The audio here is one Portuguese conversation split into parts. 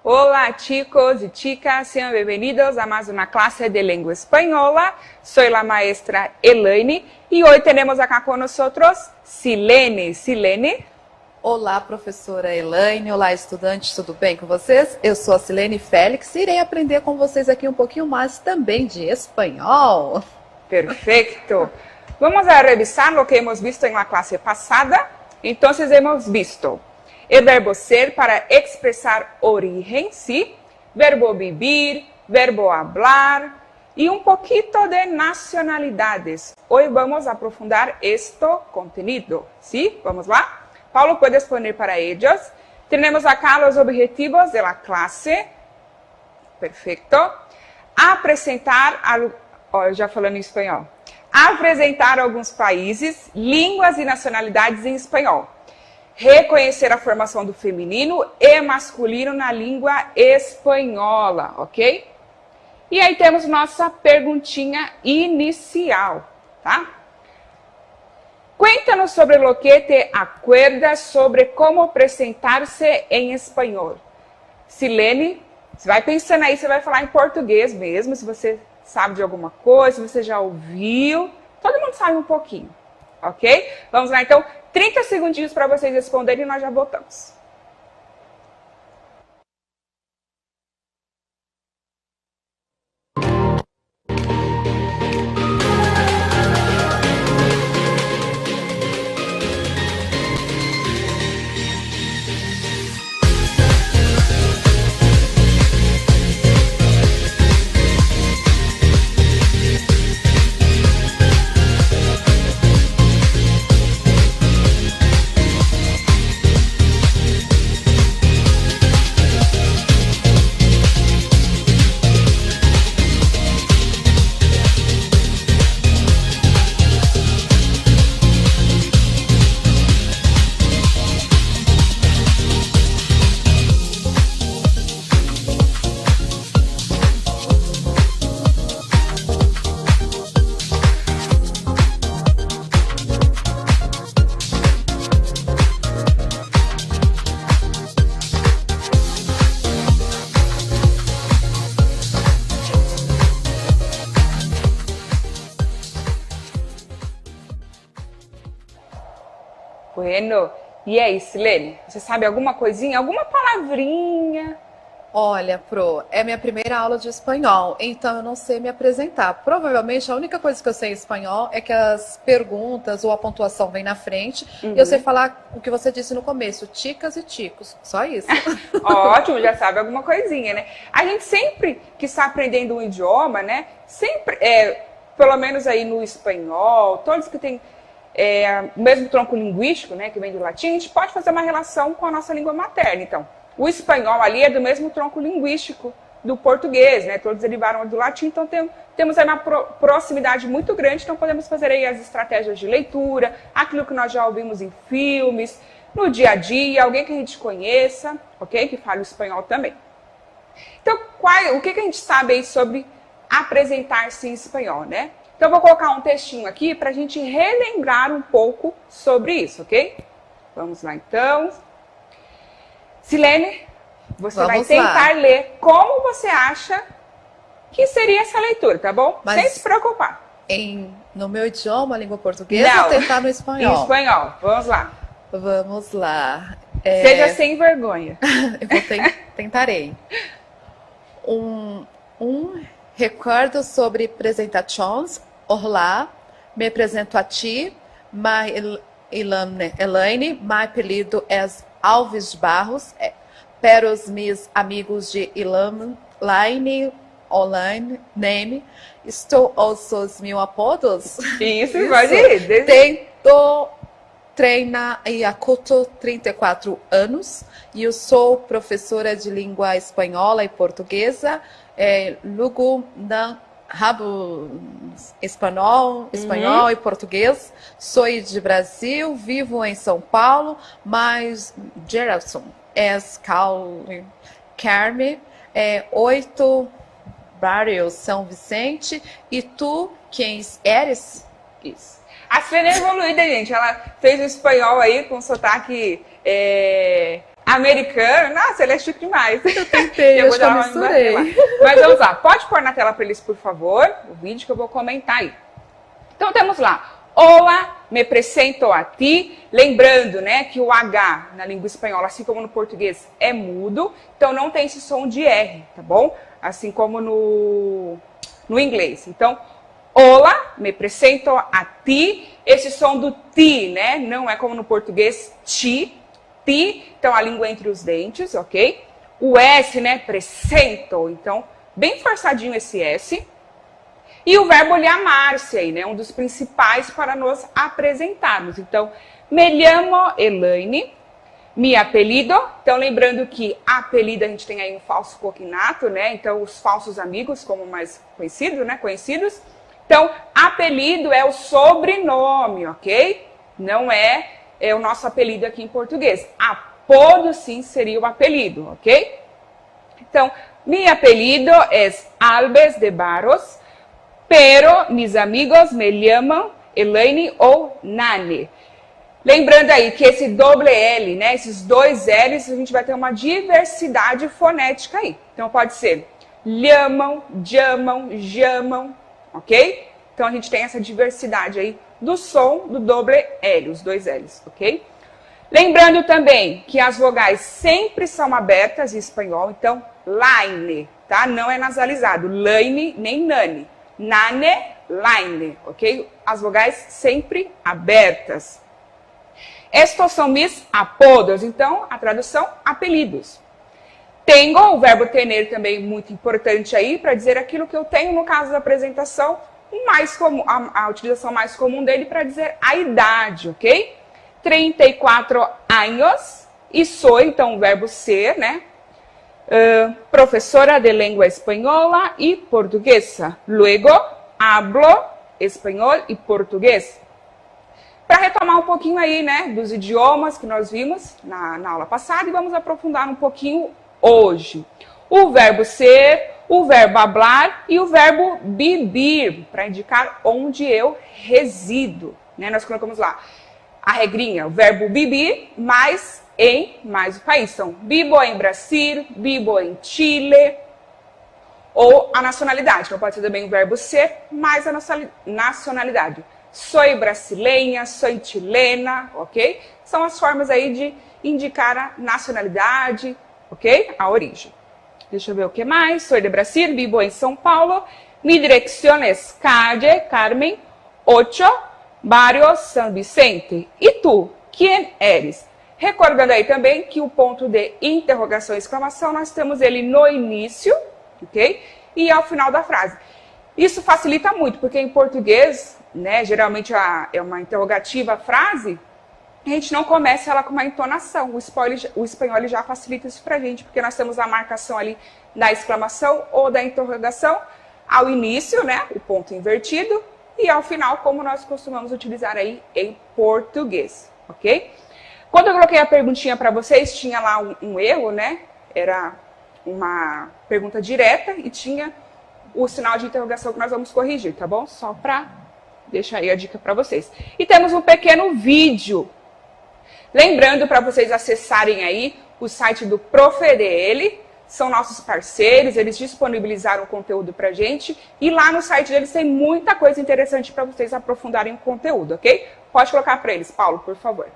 Hola chicos y chicas, sean bienvenidos a más una clase de lengua española. Soy la maestra Elaine y hoy tenemos acá con nosotros Silene. Silene. Olá, professora Elaine. Olá, estudantes, tudo bem com vocês? Eu sou a Silene Félix e irei aprender com vocês aqui um pouquinho mais também de espanhol. Perfecto. Vamos a revisar lo que hemos visto en la clase pasada. Entonces hemos visto el verbo ser para expresar origen, ¿sí? Verbo vivir, verbo hablar y un poquito de nacionalidades. Hoy vamos a aprofundar este contenido, ¿sí? Vamos lá? Paulo, puedes poner para ellos. Tenemos acá los objetivos de la clase. Perfecto. Apresentar, já falando em espanhol. Apresentar alguns países, línguas e nacionalidades em espanhol. Reconhecer a formação do feminino e masculino na língua espanhola, ok? E aí temos nossa perguntinha inicial, tá? Cuéntanos sobre lo que te acuerdas sobre como apresentar-se em espanhol. Silene, você vai pensando aí, você vai falar em português mesmo, se você sabe de alguma coisa, se você já ouviu. Todo mundo sabe um pouquinho, ok? Vamos lá então, 30 segundinhos para vocês responderem e nós já voltamos. Bueno, e aí, Silene? Você sabe alguma coisinha, alguma palavrinha? Olha, Pro, é minha primeira aula de espanhol, então eu não sei me apresentar. Provavelmente a única coisa que eu sei em espanhol é que as perguntas ou a pontuação vem na frente e eu sei falar o que você disse no começo, chicas e chicos, só isso. Ótimo, já sabe alguma coisinha, né? A gente sempre que está aprendendo um idioma, né? Sempre, pelo menos aí no espanhol, todos que têm o mesmo tronco linguístico, né, que vem do latim, a gente pode fazer uma relação com a nossa língua materna. Então, o espanhol ali é do mesmo tronco linguístico do português, né? Todos derivaram do latim, então temos aí uma proximidade muito grande, então podemos fazer aí as estratégias de leitura, aquilo que nós já ouvimos em filmes, no dia a dia, alguém que a gente conheça, ok? Que fale o espanhol também. Então, o que a gente sabe aí sobre apresentar-se em espanhol, né? Então, eu vou colocar um textinho aqui para a gente relembrar um pouco sobre isso, ok? Vamos lá, então. Silene, você vai tentar ler como você acha que seria essa leitura, tá bom? Mas sem se preocupar. No meu idioma, língua portuguesa, Não, ou tentar no espanhol? Em espanhol, vamos lá. Vamos lá. Seja sem vergonha. Tentarei. Recuerdo sobre apresentações. Olá, me apresento a ti, Elaine, meu apelido é Alves Barros, para os meus amigos de Elaine, name, estou os meus apodos. Isso, pode ir. Tento treinar e acuto 34 anos e eu sou professora de língua espanhola e portuguesa. Lugo na rabo espanhol e português. Sou de Brasil, vivo em São Paulo, mas Gerson é Carme, 8 bairros São Vicente. E tu, quem eres? Isso. A Silene é evoluída, gente. Ela fez o espanhol aí com sotaque Americano? Nossa, ele é chique demais. Eu tentei, eu já misturei. Mas vamos lá, pode pôr na tela para eles, por favor, o vídeo que eu vou comentar aí. Então temos lá, olá, me apresento a ti. Lembrando, né, que o H na língua espanhola, assim como no português, é mudo, então não tem esse som de R, tá bom? Assim como no inglês. Então, olá, me apresento a ti. Esse som do ti, né, não é como no português, ti. Então a língua entre os dentes, ok? O S, né, presento, então bem forçadinho esse S. E o verbo llamar-se aí, né, um dos principais para nos apresentarmos. Então, me llamo Elaine, mi apelido. Então lembrando que apelido a gente tem aí um falso cognato, né? Então os falsos amigos, como mais conhecido, né, conhecidos. Então apelido é o sobrenome, ok? Não é o nosso apelido aqui em português. Apodo, sim, seria o apelido, ok? Então, mi apelido es Alves de Barros, pero mis amigos me llaman Elaine ou Nani. Lembrando aí que esse doble L, né, esses dois L's, a gente vai ter uma diversidade fonética aí. Então, pode ser llamam, chamam, jamam, ok? Então, a gente tem essa diversidade aí do som do doble L, os dois L's, ok? Lembrando também que as vogais sempre são abertas em espanhol, então, line, tá? Não é nasalizado, laine nem nani. Nane, line, ok? As vogais sempre abertas. Estos são mis apodos, então, a tradução, apelidos. Tenho, o verbo tener também muito importante aí, para dizer aquilo que eu tenho no caso da apresentação, mais comum, a utilização mais comum dele para dizer a idade, ok? 34 anos, e sou, então, o verbo ser, né? Professora de língua espanhola e portuguesa. Luego, hablo espanhol e português. Para retomar um pouquinho aí, né, dos idiomas que nós vimos na aula passada, e vamos aprofundar um pouquinho hoje. O verbo ser, o verbo hablar e o verbo vivir, para indicar onde eu resido. Né? Nós colocamos lá a regrinha, o verbo vivir mais o país. Então, vivo em Brasil, vivo em Chile, ou a nacionalidade. Então, pode ser também o verbo ser mais a nacionalidade. Sou brasileira, sou chilena, ok? São as formas aí de indicar a nacionalidade, ok? A origem. Deixa eu ver o que mais. Sou de Brasil, vivo em São Paulo. Mi dirección es calle Carmen 8, barrio San Vicente. E tu, quem eres? Recordando aí também que o ponto de interrogação e exclamação, nós temos ele no início, ok? E ao final da frase. Isso facilita muito, porque em português, né, geralmente é uma interrogativa a frase, a gente não começa ela com uma entonação. O espanhol ele já facilita isso pra gente, porque nós temos a marcação ali da exclamação ou da interrogação ao início, né, o ponto invertido, e ao final, como nós costumamos utilizar aí em português, ok? Quando eu coloquei a perguntinha para vocês, tinha lá um erro, né? Era uma pergunta direta e tinha o sinal de interrogação que nós vamos corrigir, tá bom? Só para deixar aí a dica para vocês. E temos um pequeno vídeo. Lembrando para vocês acessarem aí o site do ProfEDL, são nossos parceiros, eles disponibilizaram o conteúdo para gente e lá no site deles tem muita coisa interessante para vocês aprofundarem o conteúdo, ok? Pode colocar para eles, Paulo, por favor.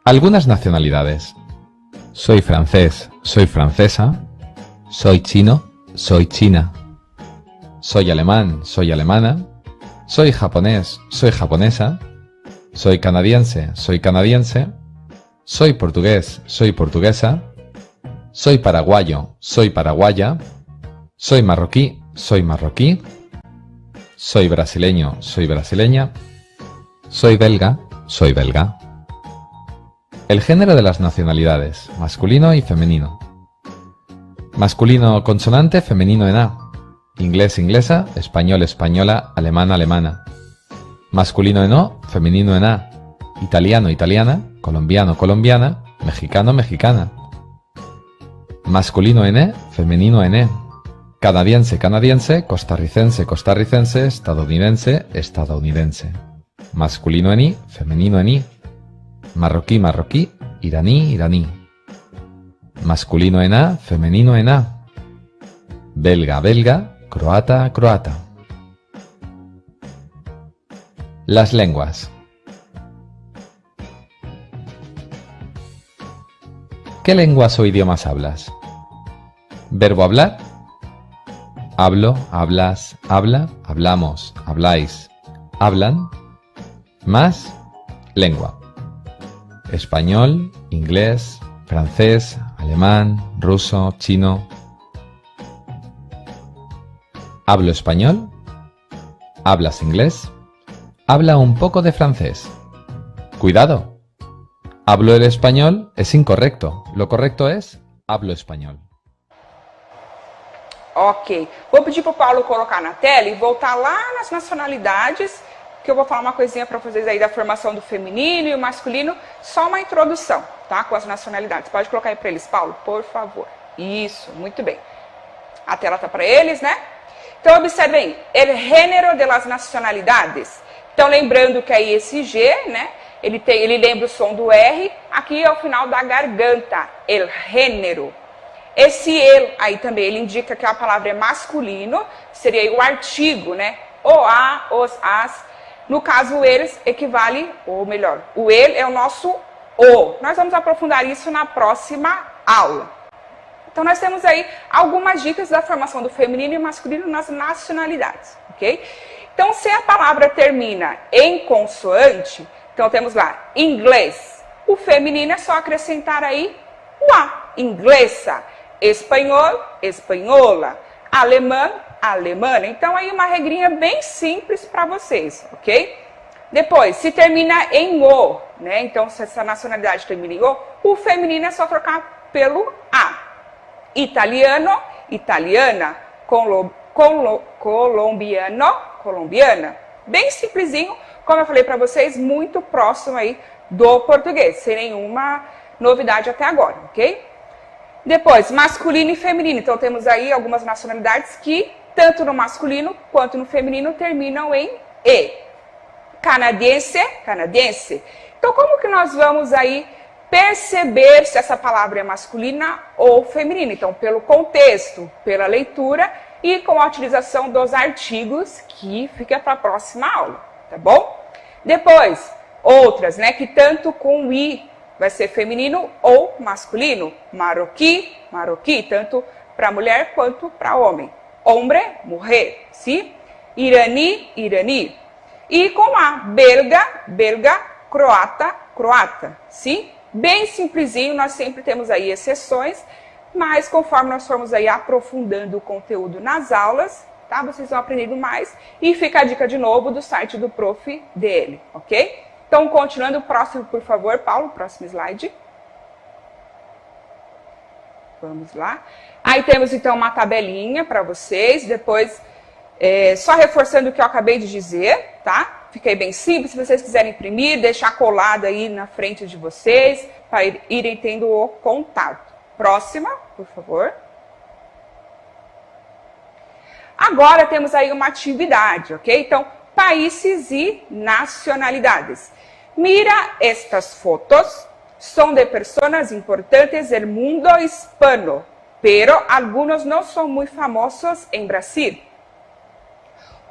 Algunas nacionalidades. Soy francés, soy francesa. Soy chino, soy china. Soy alemán, soy alemana. Soy japonés, soy japonesa. Soy canadiense, soy canadiense. Soy portugués, soy portuguesa. Soy paraguayo, soy paraguaya. Soy marroquí, soy marroquí. Soy brasileño, soy brasileña. Soy belga, soy belga. El género de las nacionalidades, masculino y femenino. Masculino consonante, femenino en A. Inglés, inglesa, español, española, alemán, alemana. Masculino en O, femenino en A. Italiano, italiana, colombiano, colombiana, mexicano, mexicana. Masculino en E, femenino en E. Canadiense, canadiense, costarricense, costarricense, estadounidense, estadounidense. Masculino en I, femenino en I. Marroquí, marroquí, iraní, iraní. Masculino en A, femenino en A. Belga, belga, croata, croata. Las lenguas. ¿Qué lenguas o idiomas hablas? Verbo hablar. Hablo, hablas, habla, hablamos, habláis, hablan. Más lengua. Español, inglés, francés, alemán, ruso, chino. ¿Hablo español? ¿Hablas inglés? Habla un poco de francés. Cuidado. Hablo el español es incorrecto. Lo correcto es hablo español. Ok. Vou pedir para o Paulo colocar na tela e voltar lá nas nacionalidades, que eu vou falar uma coisinha para vocês aí da formação do feminino e o masculino, só uma introdução, tá? Com as nacionalidades. Pode colocar aí para eles, Paulo, por favor. Isso, muito bem. A tela tá para eles, né? Então, observem, el género de las nacionalidades. Então, lembrando que aí esse G, né? Ele lembra o som do R, aqui é o final da garganta, el género. Esse el aí também, ele indica que a palavra é masculino, seria aí o artigo, né? O, a, os, as. No caso, o eles equivale, ou melhor, o ele é o nosso o. Nós vamos aprofundar isso na próxima aula. Então, nós temos aí algumas dicas da formação do feminino e masculino nas nacionalidades, ok? Então, se a palavra termina em consoante, então temos lá inglês. O feminino é só acrescentar aí o a, inglesa. Espanhol, espanhola. Alemã, alemã. Então, aí uma regrinha bem simples para vocês, ok? Depois, se termina em o, né? Então, se essa nacionalidade termina em o feminino é só trocar pelo a. Italiano, italiana. Colombiano, colombiana. Bem simplesinho, como eu falei para vocês, muito próximo aí do português, sem nenhuma novidade até agora, ok? Depois, masculino e feminino. Então, temos aí algumas nacionalidades que, tanto no masculino quanto no feminino, terminam em E. Canadense, canadense. Então, como que nós vamos aí perceber se essa palavra é masculina ou feminina? Então, pelo contexto, pela leitura e com a utilização dos artigos, que fica para a próxima aula, tá bom? Depois, outras, né, que tanto com I vai ser feminino ou masculino. Marroquí, marroquí, tanto para mulher quanto para homem. Hombre, mujer, sim? Irani, irani. E com A, belga, belga, croata, croata, sim? Bem simplesinho, nós sempre temos aí exceções, mas conforme nós formos aí aprofundando o conteúdo nas aulas, tá? Vocês vão aprendendo mais. E fica a dica de novo do site do Prof. dele, ok? Então, continuando, o próximo, por favor, Paulo, próximo slide. Vamos lá. Aí temos, então, uma tabelinha para vocês. Depois, só reforçando o que eu acabei de dizer, tá? Fiquei bem simples. Se vocês quiserem imprimir, deixar colado aí na frente de vocês, para irem tendo o contato. Próxima, por favor. Agora temos aí uma atividade, ok? Então, países e nacionalidades. Mira estas fotos, son de personas importantes del mundo hispano, pero algunos no son muy famosos en Brasil.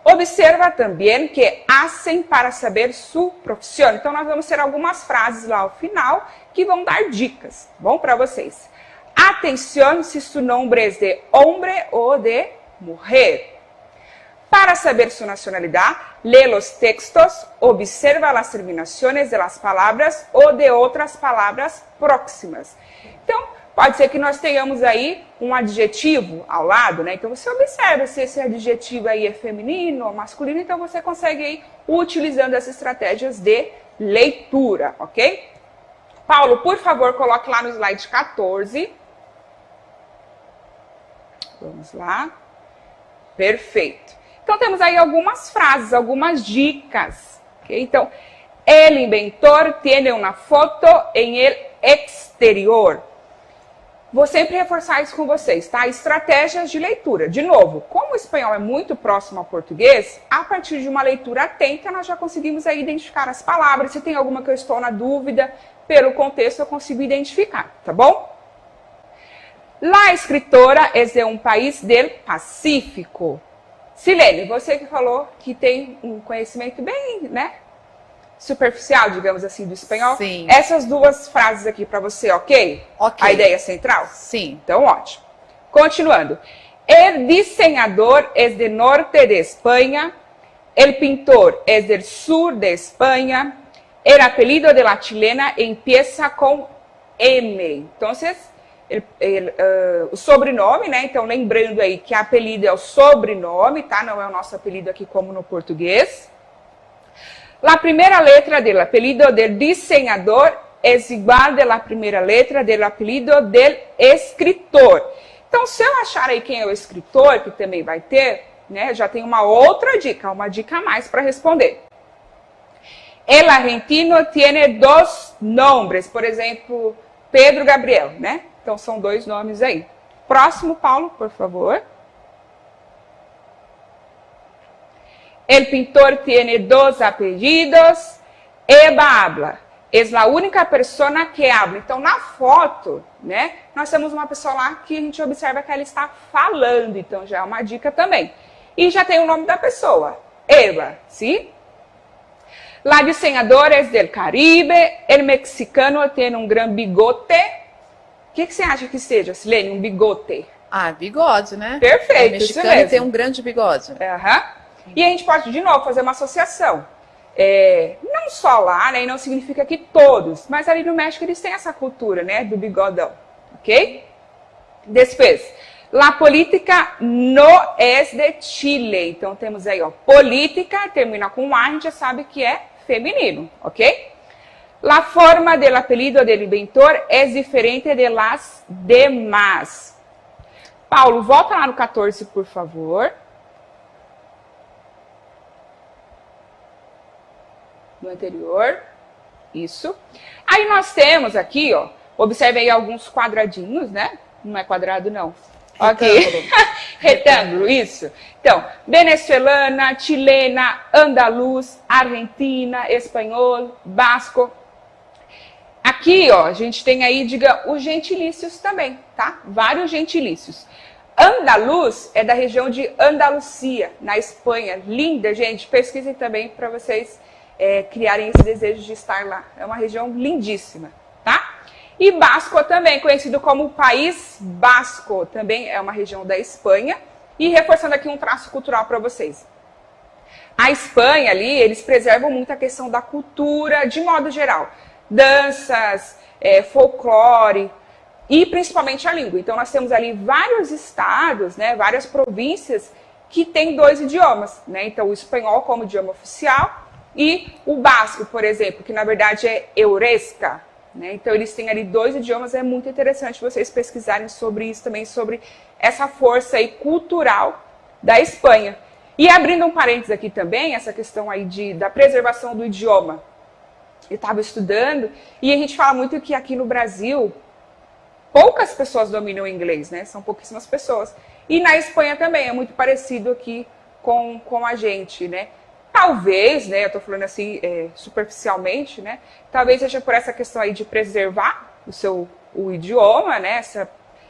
Observa também que hacen para saber su profissão. Então, nós vamos ter algumas frases lá ao final que vão dar dicas, bom, para vocês. Atenção se su nombre es de hombre ou de mujer. Para saber su nacionalidad, lee los textos, observa las terminaciones de las palabras ou de outras palavras próximas. Então, pode ser que nós tenhamos aí um adjetivo ao lado, né? Então, você observa se esse adjetivo aí é feminino ou masculino, então você consegue aí utilizando essas estratégias de leitura, ok? Paulo, por favor, coloque lá no slide 14. Vamos lá. Perfeito. Então, temos aí algumas frases, algumas dicas. Okay? Então, el inventor tiene una foto en el exterior. Vou sempre reforçar isso com vocês, tá? Estratégias de leitura. De novo, como o espanhol é muito próximo ao português, a partir de uma leitura atenta, nós já conseguimos aí identificar as palavras. Se tem alguma que eu estou na dúvida, pelo contexto eu consigo identificar, tá bom? La escritora é de um país del Pacífico. Silene, você que falou que tem um conhecimento bem, né, superficial, digamos assim, do espanhol. Sim. Essas duas frases aqui para você, ok? Ok. A ideia central? Sim. Então, ótimo. Continuando. El diseñador es de norte de España. El pintor es del sur de España. El apellido de la chilena empieza com M. Então, o sobrenome, né? Então, lembrando aí que apelido é o sobrenome, tá? Não é o nosso apelido aqui como no português. La primera letra del apellido del diseñador es igual de la primera letra del apellido del escritor. Então, se eu achar aí quem é o escritor, que também vai ter, né? Já tem uma outra dica, uma dica a mais para responder. El argentino tiene dos nombres, por exemplo, Pedro Gabriel, né? Então, são dois nomes aí. Próximo, Paulo, por favor. El pintor tiene dos apellidos. Eva habla. Es la única persona que habla. Então, na foto, né, nós temos uma pessoa lá que a gente observa que ela está falando. Então, já é uma dica também. E já tem o nome da pessoa. Eva, sim? La diseñadora es del Caribe. El mexicano tiene un gran bigote. O que você acha que seja, Silene? Um bigote? Ah, bigode, né? Perfeito, O isso mexicano mesmo. tem um grande bigode. Aham. E a gente pode, de novo, fazer uma associação. Não só lá, né, e não significa que todos, mas ali no México eles têm essa cultura, né, do bigodão, ok? Depois, la política no es de Chile. Então temos aí, ó, política, termina com A, a gente já sabe que é feminino, ok? La forma del apellido del inventor es diferente de las demás. Paulo, volta lá no 14, por favor. No anterior, isso. Aí nós temos aqui, ó, observe aí alguns quadradinhos, né? Não é quadrado, não. Ok. Retângulo, isso. Então, venezuelana, chilena, andaluz, argentina, espanhol, basco. Aqui, ó, a gente tem aí, diga, os gentilícios também, tá? Vários gentilícios. Andaluz é da região de Andalucia, na Espanha. Linda, gente. Pesquisem também para vocês criarem esse desejo de estar lá. É uma região lindíssima, tá? E Basco também, conhecido como País Basco, também é uma região da Espanha. E reforçando aqui um traço cultural para vocês. A Espanha ali, eles preservam muito a questão da cultura, de modo geral. Danças, folclore e principalmente a língua. Então nós temos ali vários estados, né, várias províncias que têm dois idiomas, né? Então o espanhol como idioma oficial e o basco, por exemplo, que na verdade é euresca, né? Então eles têm ali dois idiomas, é muito interessante vocês pesquisarem sobre isso também, sobre essa força aí cultural da Espanha. E abrindo um parênteses aqui também, essa questão aí da preservação do idioma. Eu estava estudando e a gente fala muito que aqui no Brasil poucas pessoas dominam o inglês, né? São pouquíssimas pessoas. E na Espanha também, é muito parecido aqui com a gente, né? Talvez, né, eu estou falando assim superficialmente, né, talvez seja por essa questão aí de preservar o idioma, né,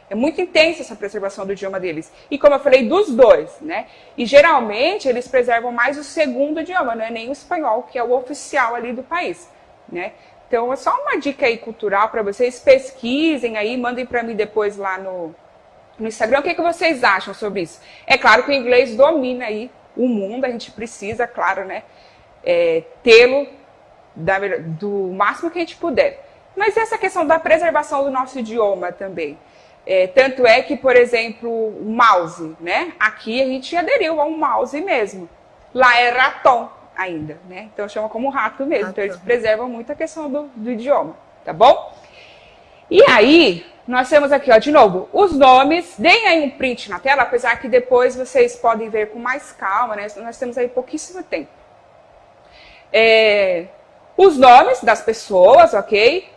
é muito intensa essa preservação do idioma deles. E como eu falei, dos dois, né, e geralmente eles preservam mais o segundo idioma, não é nem o espanhol, que é o oficial ali do país, né. Então é só uma dica aí cultural para vocês, pesquisem aí, mandem para mim depois lá no Instagram, o que vocês acham sobre isso. É claro que o inglês domina aí o mundo, a gente precisa, claro, né, tê-lo do máximo que a gente puder. Mas essa questão da preservação do nosso idioma também. Tanto é que, por exemplo, o mouse, né, aqui a gente aderiu a um mouse mesmo. Lá é raton ainda, né, então chama como rato mesmo. Então eles preservam muito a questão do idioma, tá bom? E aí, nós temos aqui, ó, de novo, os nomes. Deem aí um print na tela, apesar que depois vocês podem ver com mais calma, né? Nós temos aí pouquíssimo tempo. Os nomes das pessoas, ok?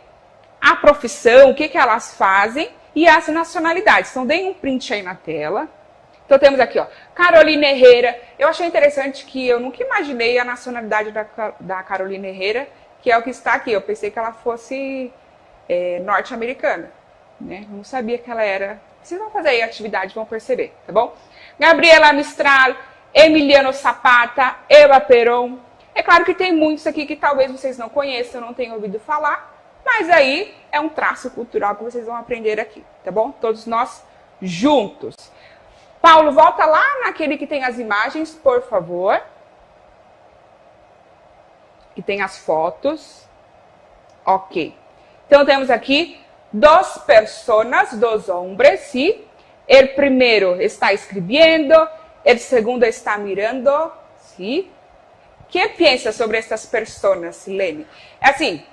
A profissão, o que elas fazem. e as nacionalidades. Então, deem um print aí na tela. Então, temos aqui, ó, Carolina Herrera. Eu achei interessante que eu nunca imaginei a nacionalidade da Carolina Herrera, que é o que está aqui. Eu pensei que ela fosse norte-americana, né? Não sabia que ela era. Vocês vão fazer aí a atividade, vão perceber, tá bom? Gabriela Mistral, Emiliano Zapata, Eva Peron. É claro que tem muitos aqui que talvez vocês não conheçam, não tenham ouvido falar, mas aí é um traço cultural que vocês vão aprender aqui, tá bom? Todos nós juntos. Paulo, volta lá naquele que tem as imagens, por favor. Que tem as fotos. Ok. Então, temos aqui dos personas, dos hombres, ¿sí? El primero está escribiendo, el segundo está mirando, ¿sí? O que pensa sobre essas personas, Silene? Assim,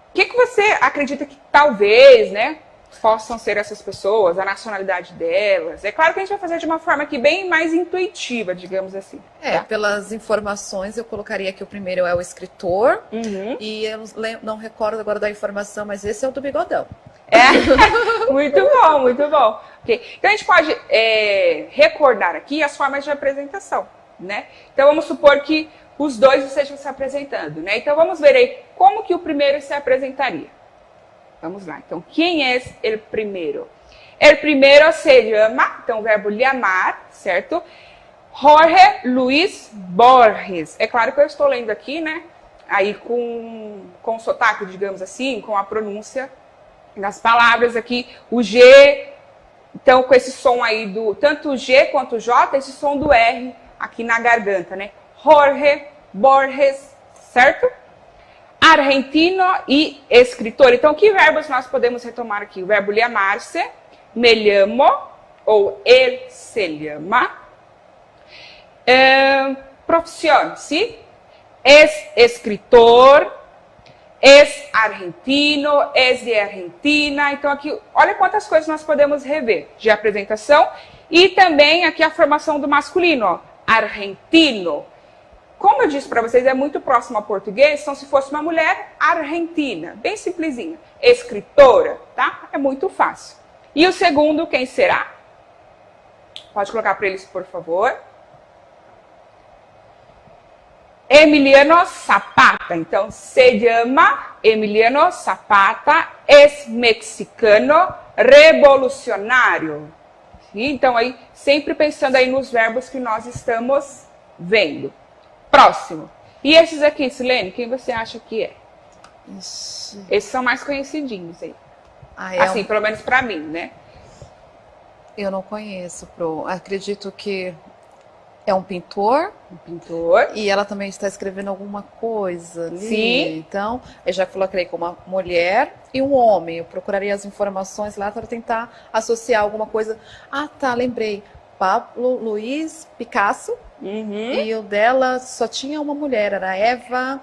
o que você acredita que talvez, né, possam ser essas pessoas, a nacionalidade delas? É claro que a gente vai fazer de uma forma aqui bem mais intuitiva, digamos assim. Tá? Pelas informações, eu colocaria que o primeiro é o escritor, e eu não recordo agora da informação, mas esse é o do bigodão. Muito bom, muito bom. Okay. Então, a gente pode recordar aqui as formas de apresentação, né? Então, vamos supor que os dois estejam se apresentando, né? Então, vamos ver aí como que o primeiro se apresentaria. Vamos lá. Então, quem é o primeiro? O primeiro se chama, então, o verbo llamar, certo? Jorge Luis Borges. É claro que eu estou lendo aqui, né? Aí com sotaque, digamos assim, com a pronúncia das palavras aqui, o G, então com esse som aí do, tanto o G quanto o J, esse som do R aqui na garganta, né? Jorge Borges, certo? Argentino e escritor. Então, que verbos nós podemos retomar aqui? O verbo llamar-se, me llamo, ou él se llama. Profissão, ¿sí? Es escritor, es argentino, es de Argentina. Então, aqui, olha quantas coisas nós podemos rever de apresentação. E também aqui a formação do masculino, ó, argentino. Como eu disse para vocês, é muito próximo ao português, então se fosse uma mulher, argentina, bem simplesinha. Escritora, tá? É muito fácil. E o segundo, quem será? Pode colocar para eles, por favor. Emiliano Zapata. Então, se chama Emiliano Zapata, é mexicano, revolucionário. Então, aí, sempre pensando aí nos verbos que nós estamos vendo. Próximo. E esses aqui, Silene, quem você acha que é? Ixi. Esses são mais conhecidinhos aí. Ah, assim, pelo menos pra mim, né? Eu não conheço, acredito que é um pintor. Um pintor. E ela também está escrevendo alguma coisa ali. Sim. Então, eu já coloquei como uma mulher e um homem. Eu procuraria as informações lá para tentar associar alguma coisa. Ah, tá, lembrei. Pablo Luiz Picasso. E o dela só tinha uma mulher, era Eva.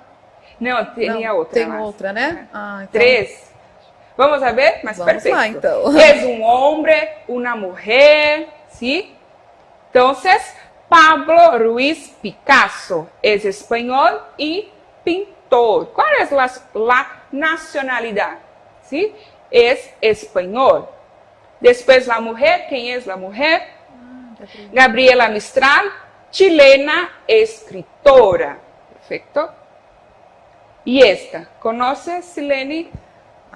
Não, tinha outra. Tem outra, né? Ah, então... 3. Vamos a ver? Mas vamos perfeito. lá, então. Es un hombre, una mujer, ¿sí? Entonces, Pablo Ruiz Picasso es español y pintor. ¿Cuál es la nacionalidad? ¿Sí? Es español. Después la mujer, ¿quién es la mujer? Gabriela Mistral, chilena, escritora. Perfecto. Y esta, ¿conoces, Silene?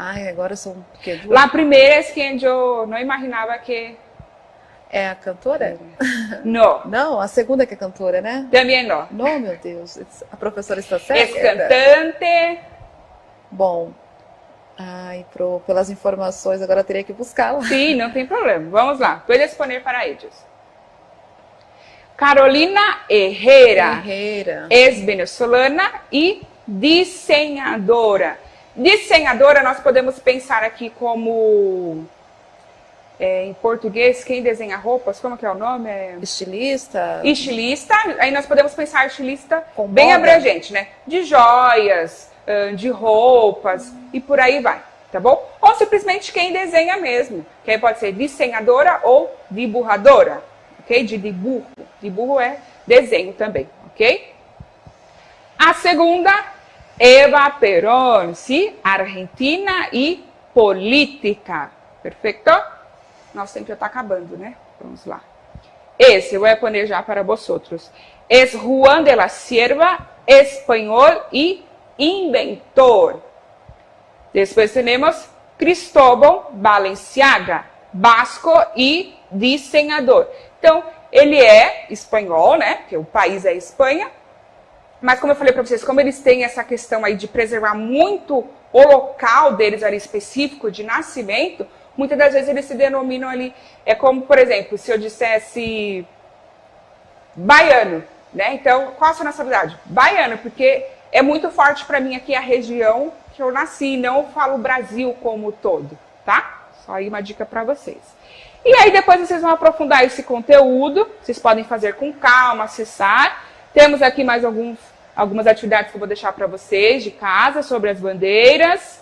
Ai, agora são duas. La primera es quien yo no imaginaba que... É a cantora? No. Não, a segunda que é cantora, né? También no. Não, meu Deus. A professora está certa? Es cantante. Bom, ai, pelas informações, agora eu teria que buscá-la. Sim, não tem problema. Vamos lá. Puedes exponer para ellos. Carolina Herrera. Es venezolana e diseñadora. Desenhadora, nós podemos pensar aqui como, em português, quem desenha roupas, como que é o nome? Estilista. Estilista, aí nós podemos pensar estilista com bem moda. Abrangente, né? De joias, de roupas e por aí vai, tá bom? Ou simplesmente quem desenha mesmo, que aí pode ser desenhadora ou diburadora, ok? De dibujo. Dibujo é desenho também, ok? A segunda... Eva Perón, ¿sí? Argentina y política. ¿Perfecto? Nosso tempo já está acabando, né? Vamos lá. Esse, eu vou poner já para vosotros. Es Juan de la Cierva, espanhol e inventor. Depois temos Cristóbal Balenciaga, basco e desenhador. Então, ele é espanhol, né? Porque o país é Espanha. Mas como eu falei para vocês, como eles têm essa questão aí de preservar muito o local deles ali específico de nascimento, muitas das vezes eles se denominam ali, é como, por exemplo, se eu dissesse baiano, né? Então, qual a sua nacionalidade? Baiano, porque é muito forte para mim aqui a região que eu nasci, não falo o Brasil como todo, tá? Só aí uma dica para vocês. E aí depois vocês vão aprofundar esse conteúdo, vocês podem fazer com calma, acessar. Temos aqui mais algumas atividades que eu vou deixar para vocês de casa, sobre as bandeiras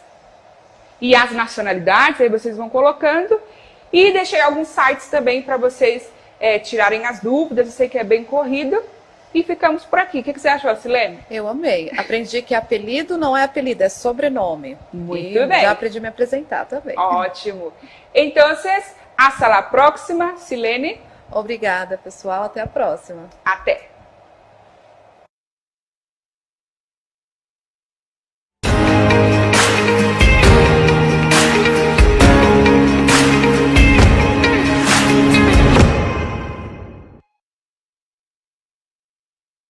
e as nacionalidades, aí vocês vão colocando. E deixei alguns sites também para vocês tirarem as dúvidas, eu sei que é bem corrido. E ficamos por aqui. O que você achou, Silene? Eu amei. Aprendi que apelido não é apelido, é sobrenome. Muito bem. Já aprendi a me apresentar também. Ótimo. Então, hasta la próxima, Silene. Obrigada, pessoal. Até a próxima. Até.